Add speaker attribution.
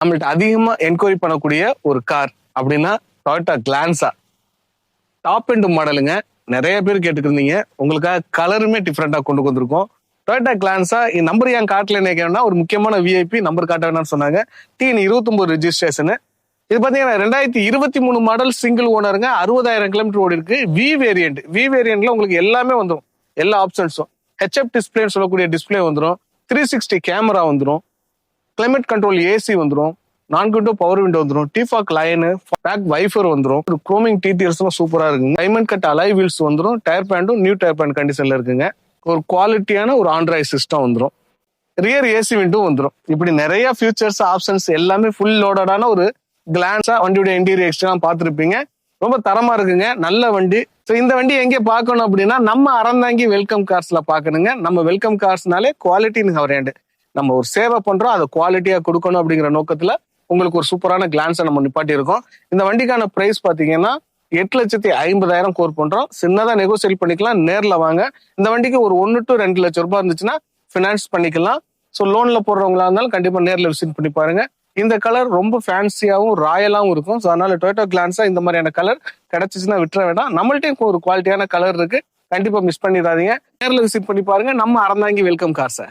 Speaker 1: நம்மள்ட்ட அதிகமா என்கொயரி பண்ணக்கூடிய ஒரு கார் அப்படின்னா டொயோட்டா கிளான்ஸா. டாப் எண்ட் மாடலுங்க. நிறைய பேர் கேட்டுக்கிருந்தீங்க. உங்களுக்காக கலருமே டிஃப்ரெண்டா கொண்டு வந்திருக்கோம். டொயோட்டா கிளான்ஸா நம்பர் ஏன் காட்டல நினைக்கிறேன்னா, ஒரு முக்கியமான விஐபி நம்பர் காட்ட வேணாம்னு சொன்னாங்க. TN 29 registration. இது பாத்தீங்கன்னா 2023 மாடல் சிங்கிள் ஓனருங்க. 60,000 கிலோமீட்டர் ஓடி இருக்கு. வி வேரியன்ட்ல உங்களுக்கு எல்லாமே வந்துடும். எல்லா ஆப்ஷன்ஸும் ஹெச்எப் டிஸ்பிளேன்னு சொல்லக்கூடிய டிஸ்பிளே வந்துடும். 360 கேமரா வந்துடும். கிளைமேட் கண்ட்ரோல் ஏசி வந்துடும். 4 விண்டோ பவர் விண்டோ வந்துடும். டிஃபாக் லைனு பேக் வைஃபர் வந்துடும். குரோமிங் டிடிஎஸ் சூப்பரா இருக்குங்க. டைமண்ட் கட் அலாய் வீல்ஸ் வந்துடும். டயர் பேண்டும் நியூ டயர் பேண்ட் கண்டிஷன்ல இருக்குங்க. ஒரு குவாலிட்டியான ஒரு ஆண்ட்ராய்ட் சிஸ்டம் வந்துடும். ரியர் ஏசி விண்டோ வந்துடும். இப்படி நிறைய ஃபியூச்சர்ஸ் ஆப்ஷன்ஸ் எல்லாமே ஃபுல் லோடடான ஒரு கிளான்ஸா வண்டியோட இன்டீரியர் எக்ஸ்ட்ரா பார்த்துருப்பீங்க. ரொம்ப தரமா இருக்குங்க. நல்ல வண்டி. ஸோ இந்த வண்டி எங்கே பார்க்கணும் அப்படின்னா நம்ம அறந்தாங்கி வெல்கம் கார்ஸ்ல பார்க்கணுங்க. நம்ம வெல்கம் கார்ஸ்னாலே குவாலிட்டின்னு வரையாண்டு நம்ம ஒரு சேவை பண்றோம், அதை குவாலிட்டியா கொடுக்கணும் அப்படிங்கிற நோக்கத்துல உங்களுக்கு ஒரு சூப்பரான கிளான்ஸை நம்ம நிப்பாட்டி இருக்கோம். இந்த வண்டிக்கான பிரைஸ் பாத்தீங்கன்னா 8,50,000 கோர் பண்றோம். சின்னதா நெகோசியேட் பண்ணிக்கலாம். நேர்ல வாங்க. இந்த வண்டிக்கு ஒரு 1 to 2 லட்சம் ரூபாய் இருந்துச்சுன்னா பினான்ஸ் பண்ணிக்கலாம். ஸோ லோன்ல போடுறவங்களா இருந்தாலும் கண்டிப்பா நேர்ல விசிட் பண்ணி பாருங்க. இந்த கலர் ரொம்ப ஃபேன்சியாவும் ராயலாவும் இருக்கும். ஸோ அதனால டொயோட்டா கிளான்ஸா இந்த மாதிரியான கலர் கிடைச்சிச்சுன்னா விட்டுற வேண்டாம். நம்மள்ட்டையும் ஒரு குவாலிட்டியான கலர் இருக்கு. கண்டிப்பா மிஸ் பண்ணிடாதீங்க. நேர்ல விசிட் பண்ணி பாருங்க. நம்ம அறந்தாங்கி வெல்கம் கார்ஸை.